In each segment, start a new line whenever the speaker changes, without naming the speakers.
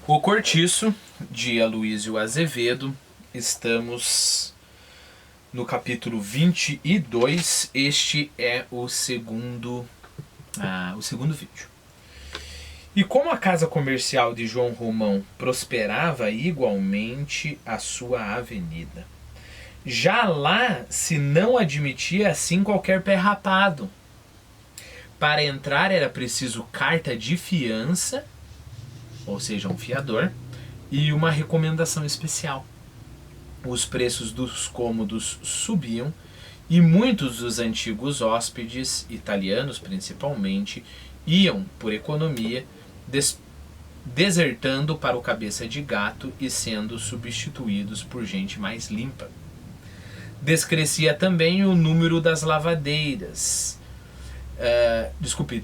O Cortiço, de Aloísio Azevedo. Estamos no capítulo 22. Este é o segundo vídeo. E como a casa comercial de João Romão prosperava igualmente a sua avenida, já lá se não admitia assim qualquer pé rapado. Para entrar era preciso carta de fiança, ou seja, um fiador, e uma recomendação especial. Os preços dos cômodos subiam e muitos dos antigos hóspedes, italianos principalmente, iam, por economia, desertando para o cabeça de gato e sendo substituídos por gente mais limpa. Descrescia também o número das lavadeiras.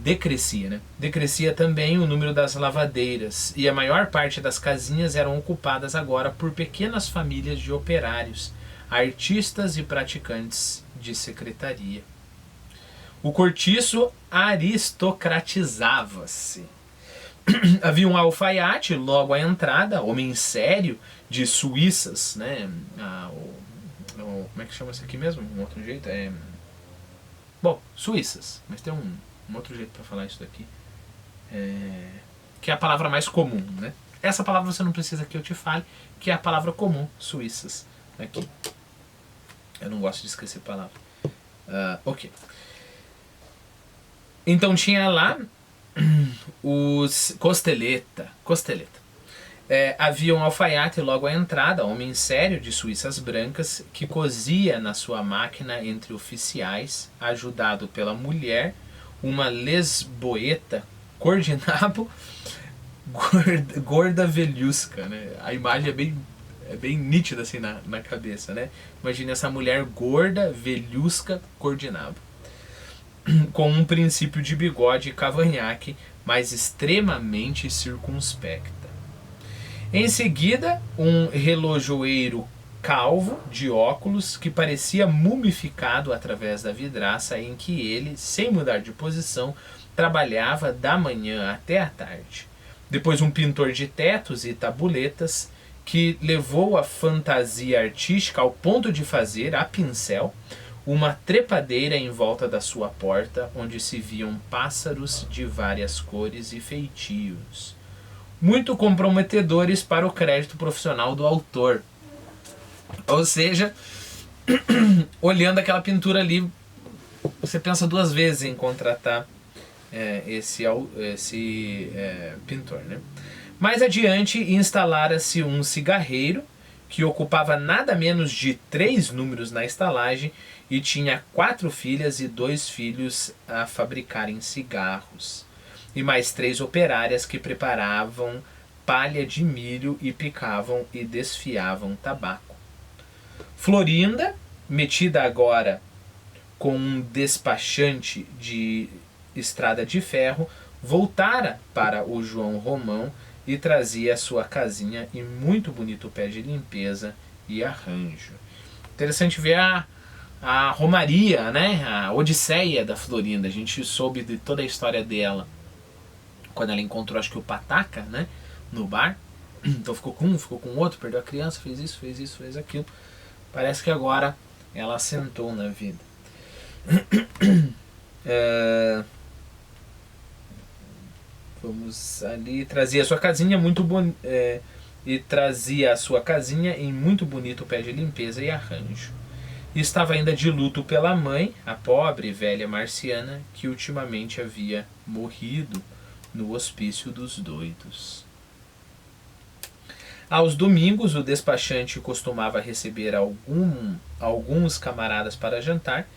Decrescia, né? Decrescia também o número das lavadeiras, e a maior parte das casinhas eram ocupadas agora por pequenas famílias de operários, artistas e praticantes de secretaria. O cortiço aristocratizava-se. Havia um alfaiate logo à entrada, homem sério, de suíças, né? Como é que chama isso aqui mesmo? Um outro jeito é... Bom, suíças, mas tem um outro jeito para falar isso daqui, que é a palavra mais comum, né? Essa palavra você não precisa que eu te fale, que é a palavra comum, suíças, aqui. Eu não gosto de esquecer palavra. Ok. Então tinha lá os costeleta. Havia um alfaiate logo à entrada, homem sério de suíças brancas, que cosia na sua máquina entre oficiais, ajudado pela mulher, uma lesboeta cor de nabo, gorda velhusca, né? A imagem é bem nítida assim na cabeça, né? Imagine essa mulher gorda, velhusca, cor de nabo, com um princípio de bigode e cavanhaque, mas extremamente circunspecta. Em seguida, um relojoeiro calvo de óculos que parecia mumificado através da vidraça em que ele, sem mudar de posição, trabalhava da manhã até a tarde. Depois um pintor de tetos e tabuletas que levou a fantasia artística ao ponto de fazer, a pincel, uma trepadeira em volta da sua porta, onde se viam pássaros de várias cores e feitios, muito comprometedores para o crédito profissional do autor. Ou seja, olhando aquela pintura ali, você pensa duas vezes em contratar esse pintor, né? Mais adiante, instalara-se um cigarreiro que ocupava nada menos de 3 números na estalagem e tinha 4 filhas e 2 filhos a fabricarem cigarros, e mais 3 operárias que preparavam palha de milho e picavam e desfiavam tabaco. Florinda, metida agora com um despachante de estrada de ferro, voltara para o João Romão e trazia a sua casinha e muito bonito pé de limpeza e arranjo. Interessante ver a romaria, né? A odisseia da Florinda. A gente soube de toda a história dela quando ela encontrou, acho que o Pataca, né, no bar. Então ficou com um, ficou com outro, perdeu a criança, fez isso, fez aquilo. Parece que agora ela assentou na vida. Vamos ali, trazia a sua casinha e trazia a sua casinha em muito bonito pé de limpeza e arranjo. E estava ainda de luto pela mãe, a pobre velha marciana, que ultimamente havia morrido no hospício dos doidos. Aos domingos, o despachante costumava receber alguns camaradas para jantar,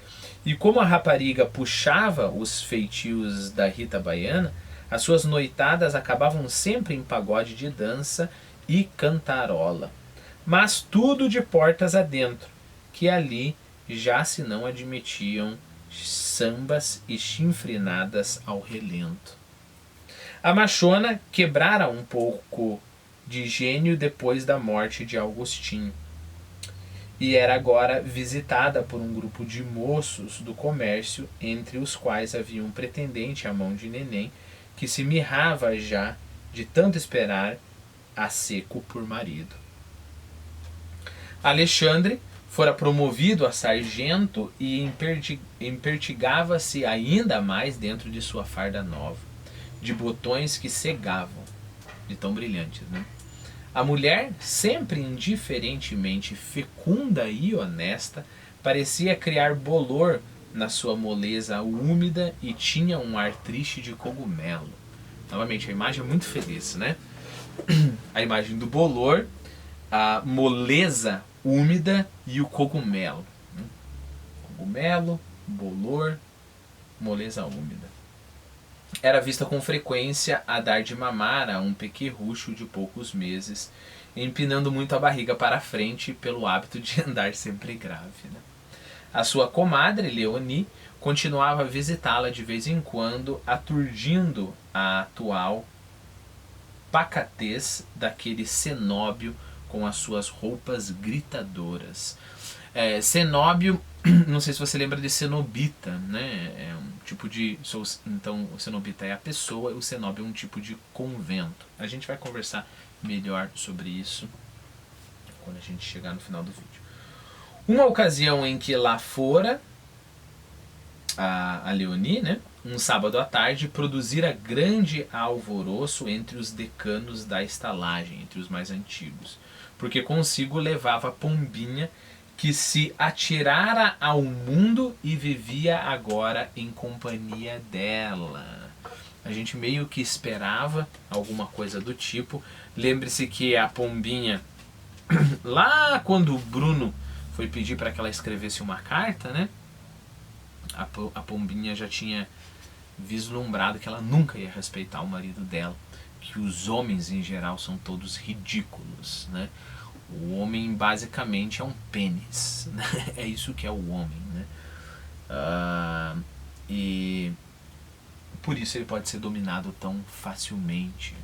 e como a rapariga puxava os feitios da Rita Baiana, as suas noitadas acabavam sempre em pagode de dança e cantarola. Mas tudo de portas adentro, que ali já se não admitiam sambas e chinfrinadas ao relento. A machona quebrara um pouco de gênio depois da morte de Agostinho, e era agora visitada por um grupo de moços do comércio, entre os quais havia um pretendente à mão de Neném, que se mirrava já de tanto esperar a seco por marido. Alexandre fora promovido a sargento e empertigava-se ainda mais dentro de sua farda nova, de botões que cegavam, de tão brilhantes, né? A mulher, sempre indiferentemente fecunda e honesta, parecia criar bolor na sua moleza úmida e tinha um ar triste de cogumelo. Novamente, a imagem é muito feliz, né? A imagem do bolor, a moleza úmida e o cogumelo. Cogumelo, bolor, moleza úmida. Era vista com frequência a dar de mamar a um pequerrucho de poucos meses, empinando muito a barriga para a frente pelo hábito de andar sempre grave, né? A sua comadre, Leonie, continuava a visitá-la de vez em quando, aturdindo a atual pacatez daquele cenóbio com as suas roupas gritadoras. Cenóbio, não sei se você lembra de cenobita, né? É um tipo de... Então, o cenobita é a pessoa, o cenóbio é um tipo de convento. A gente vai conversar melhor sobre isso quando a gente chegar no final do vídeo. Uma ocasião em que lá fora a Leonie, né, um sábado à tarde, produzira grande alvoroço entre os decanos da estalagem, entre os mais antigos, porque consigo levava Pombinha, que se atirara ao mundo e vivia agora em companhia dela. A gente meio que esperava alguma coisa do tipo. Lembre-se que a Pombinha, lá quando o Bruno foi pedir para que ela escrevesse uma carta, né? A Pombinha já tinha vislumbrado que ela nunca ia respeitar o marido dela, que os homens em geral são todos ridículos, né? O homem basicamente é um pênis, né? É isso que é o homem, né? E por isso ele pode ser dominado tão facilmente,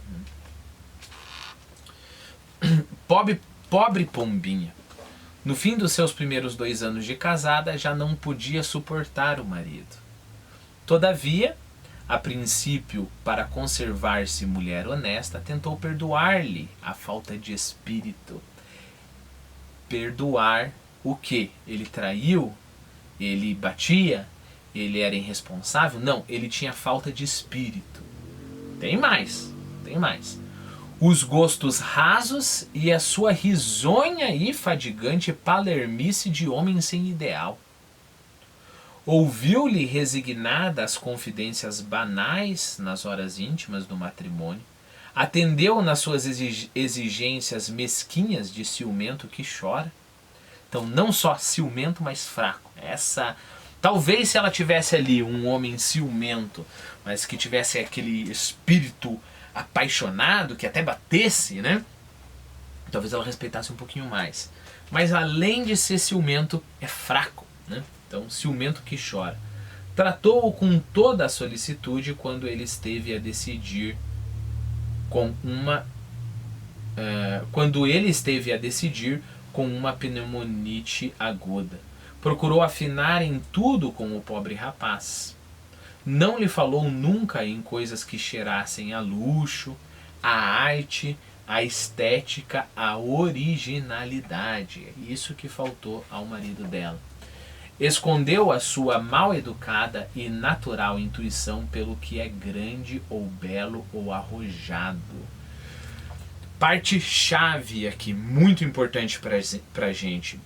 né? Pobre Pombinha. No fim dos seus primeiros 2 anos de casada, já não podia suportar o marido. Todavia, a princípio, para conservar-se mulher honesta, tentou perdoar-lhe a falta de espírito. Perdoar o quê? Ele traiu? Ele batia? Ele era irresponsável? Não, ele tinha falta de espírito. Tem mais. Os gostos rasos e a sua risonha e fadigante palermice de homem sem ideal. Ouviu-lhe resignada as confidências banais nas horas íntimas do matrimônio, atendeu nas suas exigências mesquinhas de ciumento que chora. Então, não só ciumento, mas fraco. Talvez se ela tivesse ali um homem ciumento, mas que tivesse aquele espírito apaixonado, que até batesse, né? Talvez ela respeitasse um pouquinho mais. Mas além de ser ciumento, é fraco, né? Então, ciumento que chora. Tratou-o com toda a solicitude quando ele esteve a decidir quando ele esteve a decidir com uma pneumonite aguda. Procurou afinar em tudo com o pobre rapaz. Não lhe falou nunca em coisas que cheirassem a luxo, a arte, a estética, a originalidade. É isso que faltou ao marido dela. Escondeu a sua mal-educada e natural intuição pelo que é grande ou belo ou arrojado. Parte chave aqui, muito importante pra gente.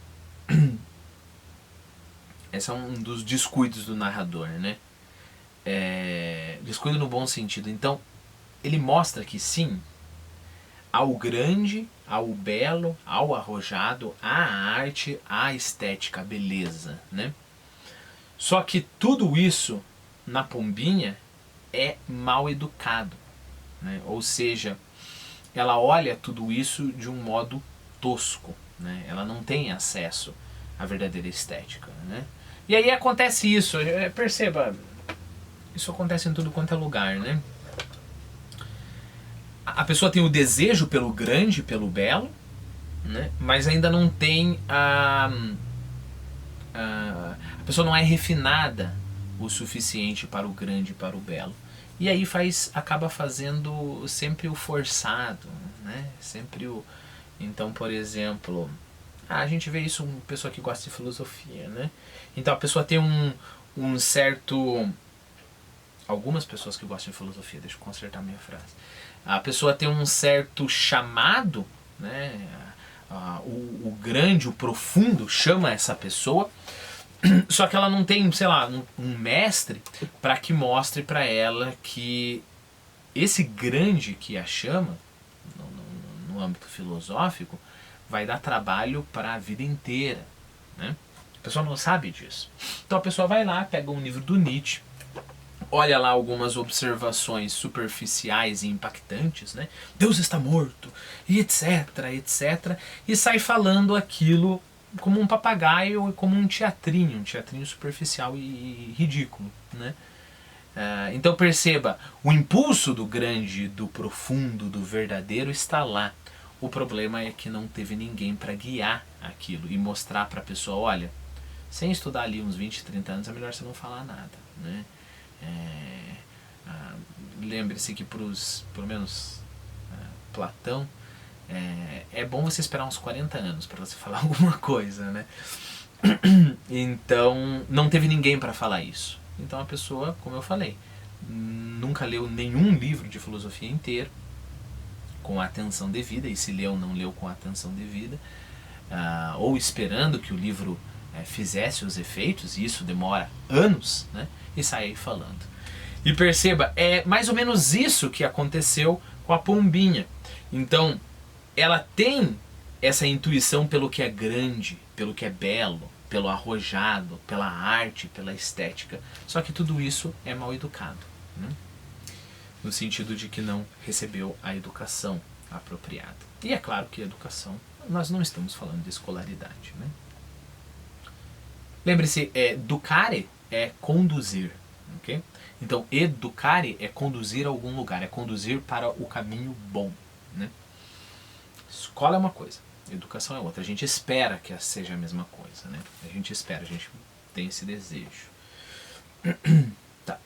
Esse é um dos descuidos do narrador, né? Descuido no bom sentido. Então, ele mostra que sim, ao grande, ao belo, ao arrojado, à arte, à estética, à beleza, né? Só que tudo isso na Pombinha é mal educado, né? Ou seja, ela olha tudo isso de um modo tosco, né? Ela não tem acesso à verdadeira estética, né? E aí acontece isso, perceba, isso acontece em tudo quanto é lugar, né? A pessoa tem o desejo pelo grande, pelo belo, né? Mas ainda não tem a pessoa não é refinada o suficiente para o grande e para o belo. E aí acaba fazendo sempre o forçado, né? Sempre o... Então, por exemplo, a gente vê isso em pessoa que gosta de filosofia, né? Então a pessoa tem um certo... Algumas pessoas que gostam de filosofia, deixa eu consertar minha frase. A pessoa tem um certo chamado, né? O grande, o profundo chama essa pessoa, só que ela não tem, sei lá, um mestre para que mostre para ela que esse grande que a chama, no âmbito filosófico, vai dar trabalho para a vida inteira, né? A pessoa não sabe disso. Então a pessoa vai lá, pega um livro do Nietzsche, olha lá algumas observações superficiais e impactantes, né? Deus está morto, e etc, etc, e sai falando aquilo como um papagaio e como um teatrinho superficial e ridículo, né? Então perceba, o impulso do grande, do profundo, do verdadeiro está lá. O problema é que não teve ninguém para guiar aquilo e mostrar para a pessoa, olha, sem estudar ali uns 20, 30 anos é melhor você não falar nada, né? Lembre-se que pelo menos Platão, é bom você esperar uns 40 anos para você falar alguma coisa, né? Então não teve ninguém para falar isso. Então a pessoa, como eu falei, nunca leu nenhum livro de filosofia inteiro com a atenção devida, e se leu, não leu com a atenção devida, ou esperando que o livro fizesse os efeitos, e isso demora anos, né? E sai aí falando. E perceba, é mais ou menos isso que aconteceu com a pombinha. Então, ela tem essa intuição pelo que é grande, pelo que é belo, pelo arrojado, pela arte, pela estética. Só que tudo isso é mal educado, né? No sentido de que não recebeu a educação apropriada. E é claro que educação, nós não estamos falando de escolaridade, né? Lembre-se, educare é conduzir, ok? Então, educare é conduzir a algum lugar, é conduzir para o caminho bom, né? Escola é uma coisa, educação é outra. A gente espera que seja a mesma coisa, né? A gente espera, a gente tem esse desejo. Tá.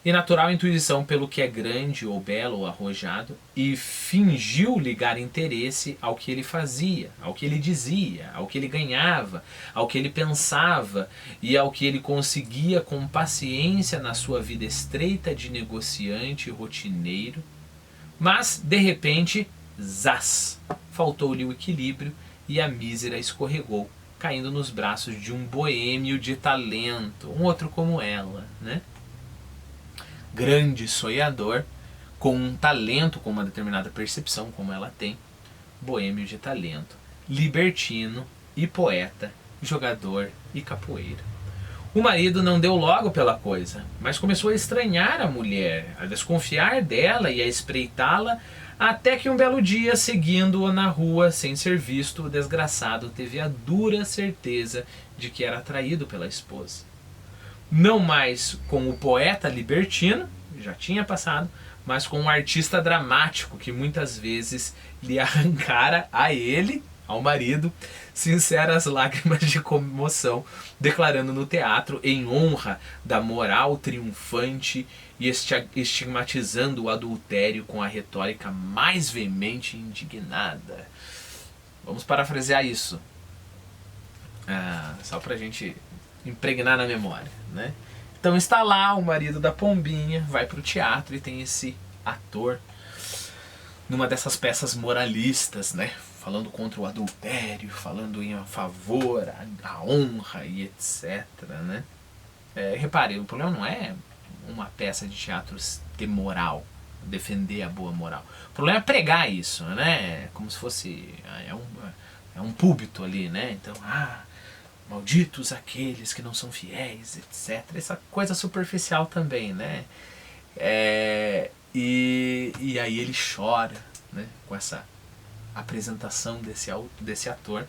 E natural intuição pelo que é grande ou belo ou arrojado, e fingiu ligar interesse ao que ele fazia, ao que ele dizia, ao que ele ganhava, ao que ele pensava e ao que ele conseguia com paciência na sua vida estreita de negociante rotineiro. Mas, de repente, zás, faltou-lhe o equilíbrio e a mísera escorregou, caindo nos braços de um boêmio de talento, um outro como ela, né? Grande sonhador, com um talento, com uma determinada percepção, como ela tem, boêmio de talento, libertino e poeta, jogador e capoeira. O marido não deu logo pela coisa, mas começou a estranhar a mulher, a desconfiar dela e a espreitá-la, até que um belo dia, seguindo-a na rua sem ser visto, o desgraçado teve a dura certeza de que era traído pela esposa. Não mais com o poeta libertino, já tinha passado, mas com um artista dramático que muitas vezes lhe arrancara a ele, ao marido, sinceras lágrimas de comoção, declarando no teatro em honra da moral triunfante e estigmatizando o adultério com a retórica mais veemente e indignada. Vamos parafrasear isso, só pra gente impregnar na memória, né? Então está lá o marido da pombinha, vai pro teatro e tem esse ator numa dessas peças moralistas, né? Falando contra o adultério, falando em favor, a honra e etc, né? Repare, o problema não é uma peça de teatro ter moral, defender a boa moral. O problema é pregar isso, né? Como se fosse... É um púlpito ali, né? Então, malditos aqueles que não são fiéis, etc. Essa coisa superficial também, né? E aí ele chora, né? Com essa apresentação desse ator.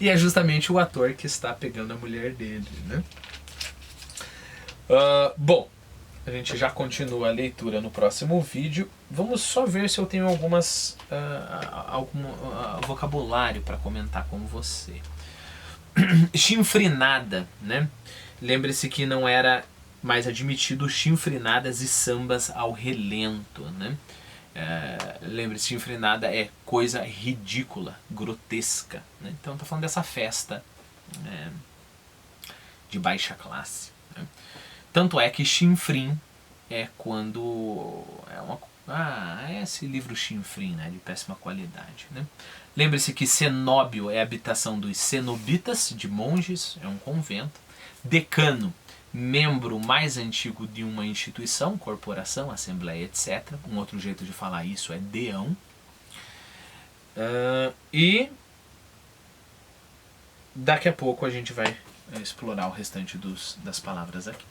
E é justamente o ator que está pegando a mulher dele, né? Bom, a gente já continua a leitura no próximo vídeo. Vamos só ver se eu tenho algum vocabulário para comentar com você. Chinfrinada, né? Lembre-se que não era mais admitido chinfrinadas e sambas ao relento, né? Lembre-se, chinfrinada é coisa ridícula, grotesca, né? Então tá falando dessa festa, né, de baixa classe, né? Tanto é que chinfrim é quando é esse livro chinfrim, né, de péssima qualidade, né? Lembre-se que cenóbio é a habitação dos cenobitas, de monges, é um convento. Decano, membro mais antigo de uma instituição, corporação, assembleia, etc. Um outro jeito de falar isso é deão. E daqui a pouco a gente vai explorar o restante das palavras aqui.